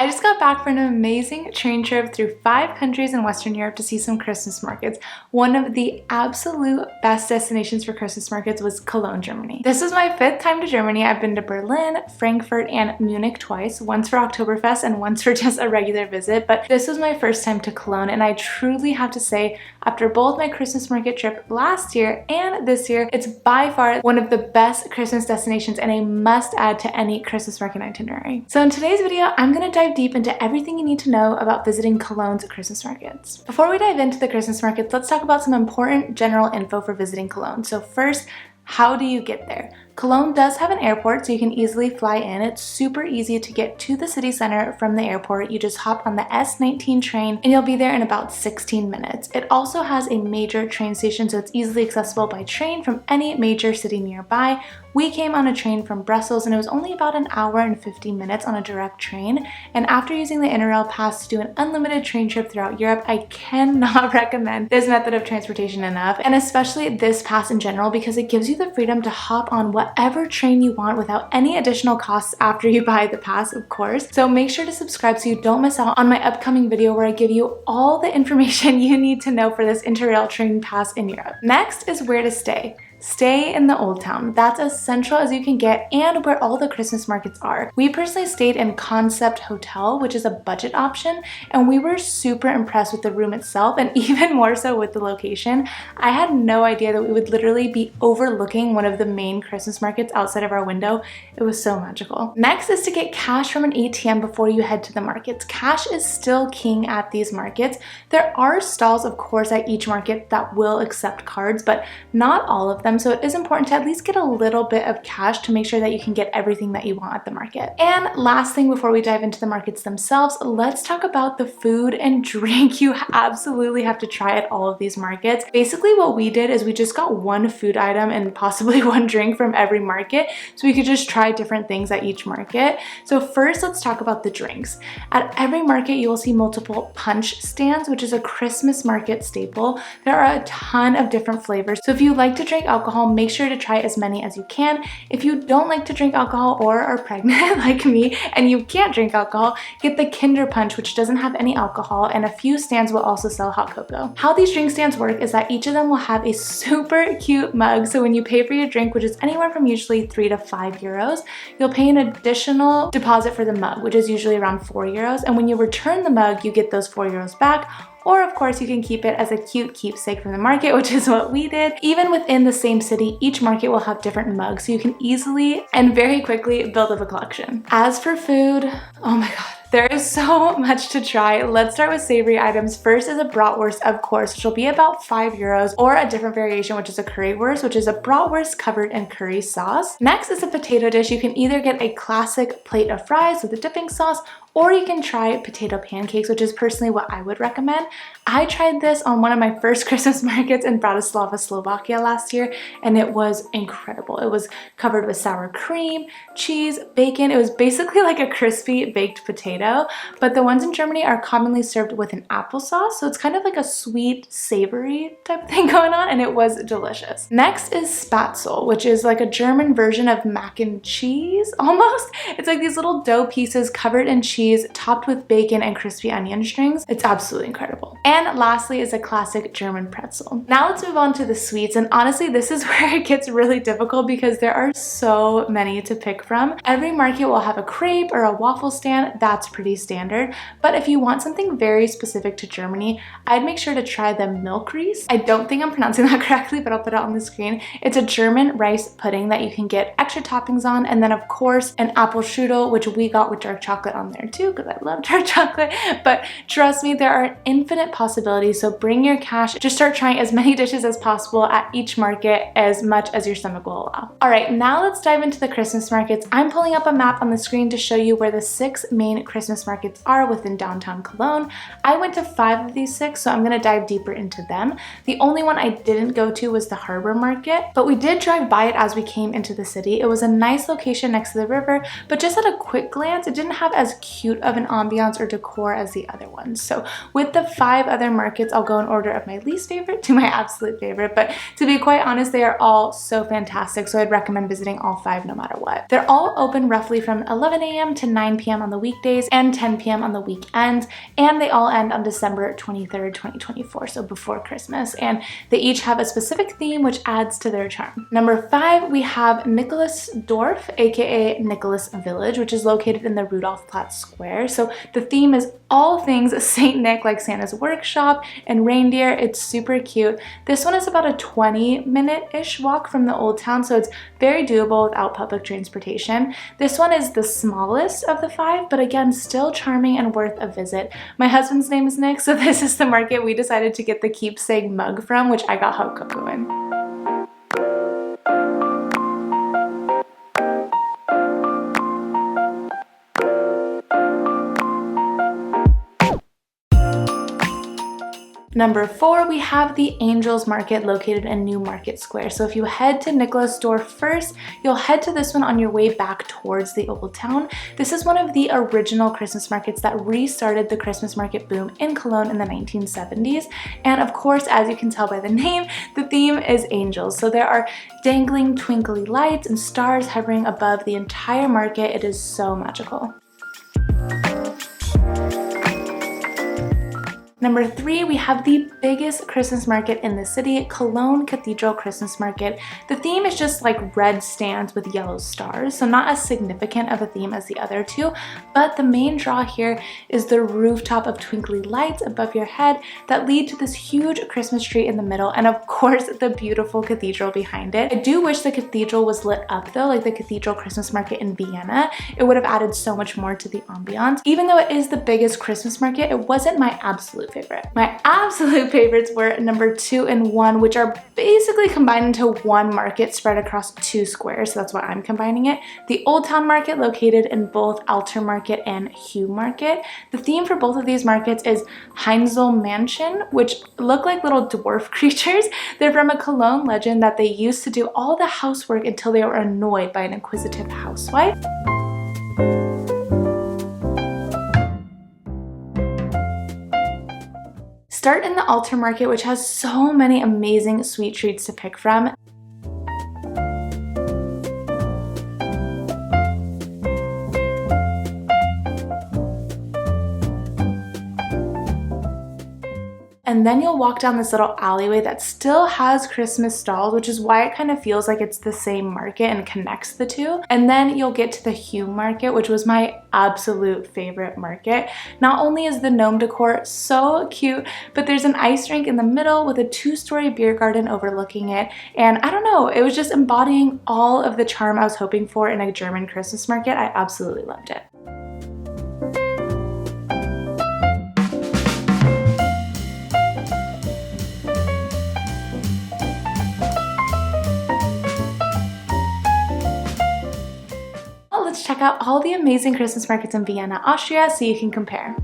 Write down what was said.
I just got back from an amazing train trip through 5 countries in Western Europe to see some Christmas markets. One of the absolute best destinations for Christmas markets was Cologne, Germany. This was my 5th time to Germany. I've been to Berlin, Frankfurt, and Munich twice, once for Oktoberfest and once for just a regular visit, but this was my first time to Cologne, and I truly have to say, after both my Christmas market trip last year and this year, it's by far one of the best Christmas destinations and a must add to any Christmas market itinerary. So in today's video, I'm gonna dive deep into everything you need to know about visiting Cologne's Christmas markets. Before we dive into the Christmas markets, let's talk about some important general info for visiting Cologne. So first, how do you get there? Cologne does have an airport, so you can easily fly in. It's super easy to get to the city center from the airport. You just hop on the S19 train and you'll be there in about 16 minutes. It also has a major train station, so it's easily accessible by train from any major city nearby. We came on a train from Brussels and it was only about an hour and 50 minutes on a direct train. And after using the Interrail pass to do an unlimited train trip throughout Europe, I cannot recommend this method of transportation enough, and especially this pass in general, because it gives you the freedom to hop on whatever train you want without any additional costs after you buy the pass, of course. So make sure to subscribe so you don't miss out on my upcoming video where I give you all the information you need to know for this Interrail train pass in Europe. Next is where to stay. Stay in the Old Town. That's as central as you can get and where all the Christmas markets are. We personally stayed in Concept Hotel, which is a budget option, and we were super impressed with the room itself and even more so with the location. I had no idea that we would literally be overlooking one of the main Christmas markets outside of our window. It was so magical. Next is to get cash from an ATM before you head to the markets. Cash is still king at these markets. There are stalls, of course, at each market that will accept cards, but not all of them. So it is important to at least get a little bit of cash to make sure that you can get everything that you want at the market. And last thing before we dive into the markets themselves, let's talk about the food and drink you absolutely have to try at all of these markets. Basically what we did is we just got one food item and possibly one drink from every market, so we could just try different things at each market. So first, let's talk about the drinks. At every market you will see multiple punch stands, which is a Christmas market staple. There are a ton of different flavors, so if you like to drink alcohol, make sure to try as many as you can. If you don't like to drink alcohol or are pregnant like me and you can't drink alcohol, get the Kinder Punch, which doesn't have any alcohol, and a few stands will also sell hot cocoa. How these drink stands work is that each of them will have a super cute mug, so when you pay for your drink, which is anywhere from usually 3 to 5 euros, you'll pay an additional deposit for the mug, which is usually around 4 euros, and when you return the mug, you get those 4 euros back. Or of course you can keep it as a cute keepsake from the market, which is what we did. Even within the same city, each market will have different mugs, so you can easily and very quickly build up a collection. As for food, oh my god, there is so much to try. Let's start with savory items. First is a bratwurst, of course, which will be about 5 euros, or a different variation, which is a currywurst, which is a bratwurst covered in curry sauce. Next is a potato dish. You can either get a classic plate of fries with a dipping sauce, or you can try potato pancakes, which is personally what I would recommend. I tried this on one of my first Christmas markets in Bratislava, Slovakia last year, and it was incredible. It was covered with sour cream, cheese, bacon. It was basically like a crispy baked potato, but the ones in Germany are commonly served with an applesauce, so it's kind of like a sweet, savory type thing going on, and it was delicious. Next is Spätzle, which is like a German version of mac and cheese, almost. It's like these little dough pieces covered in cheese, topped with bacon and crispy onion strings. It's absolutely incredible. And lastly is a classic German pretzel. Now let's move on to the sweets, and honestly this is where it gets really difficult because there are so many to pick from. Every market will have a crepe or a waffle stand. That's pretty standard, but if you want something very specific to Germany, I'd make sure to try the Milchreis. I don't think I'm pronouncing that correctly, but I'll put it on the screen. It's a German rice pudding that you can get extra toppings on, and then of course an apple strudel, which we got with dark chocolate on there too because I love dark chocolate. But trust me, there are infinite possibilities, so bring your cash. Just start trying as many dishes as possible at each market, as much as your stomach will allow. Alright, now let's dive into the Christmas markets. I'm pulling up a map on the screen to show you where the 6 main Christmas markets are within downtown Cologne. I went to 5 of these 6, so I'm going to dive deeper into them. The only one I didn't go to was the Harbor Market, but we did drive by it as we came into the city. It was a nice location next to the river, but just at a quick glance, it didn't have as cute of an ambiance or decor as the other ones. So with the 5 5 other markets. I'll go in order of my least favorite to my absolute favorite, but to be quite honest, they are all so fantastic, so I'd recommend visiting all 5 no matter what. They're all open roughly from 11 a.m. to 9 p.m. on the weekdays and 10 p.m. on the weekends, and they all end on December 23rd, 2024, so before Christmas, and they each have a specific theme which adds to their charm. Number 5, we have Nicholasdorf, aka Nicholas Village, which is located in the Rudolfplatz Square. So the theme is all things Saint Nick, like Santa's workshop and reindeer. It's super cute. This one is about a 20-minute-ish walk from the Old Town, so it's very doable without public transportation. This one is the smallest of the 5, but again, still charming and worth a visit. My husband's name is Nick, so this is the market we decided to get the keepsake mug from, which I got hot cocoa in. Number 4, we have the Angels Market located in New Market Square. So if you head to Nicholasdorf first, you'll head to this one on your way back towards the Old Town. This is one of the original Christmas markets that restarted the Christmas market boom in Cologne in the 1970s. And of course, as you can tell by the name, the theme is angels. So there are dangling twinkly lights and stars hovering above the entire market. It is so magical. Number 3, we have the biggest Christmas market in the city, Cologne Cathedral Christmas Market. The theme is just like red stands with yellow stars, so not as significant of a theme as the other 2, but the main draw here is the rooftop of twinkly lights above your head that lead to this huge Christmas tree in the middle, and of course the beautiful cathedral behind it. I do wish the cathedral was lit up though, like the Cathedral Christmas Market in Vienna. It would have added so much more to the ambiance. Even though it is the biggest Christmas market, it wasn't my absolute favorite. My absolute favorites were number 2 and 1, which are basically combined into one market spread across 2 squares, so that's why I'm combining it. The Old Town Market located in both Alter Market and Hugh Market. The theme for both of these markets is Heinzel Mansion, which look like little dwarf creatures. They're from a Cologne legend that they used to do all the housework until they were annoyed by an inquisitive housewife. Start in the Alter Market, which has so many amazing sweet treats to pick from. And then you'll walk down this little alleyway that still has Christmas stalls, which is why it kind of feels like it's the same market and connects the 2. And then you'll get to the Hugh Market, which was my absolute favorite market. Not only is the gnome decor so cute, but there's an ice rink in the middle with a 2-story beer garden overlooking it. And I don't know, it was just embodying all of the charm I was hoping for in a German Christmas market. I absolutely loved it. Let's check out all the amazing Christmas markets in Vienna, Austria, so you can compare.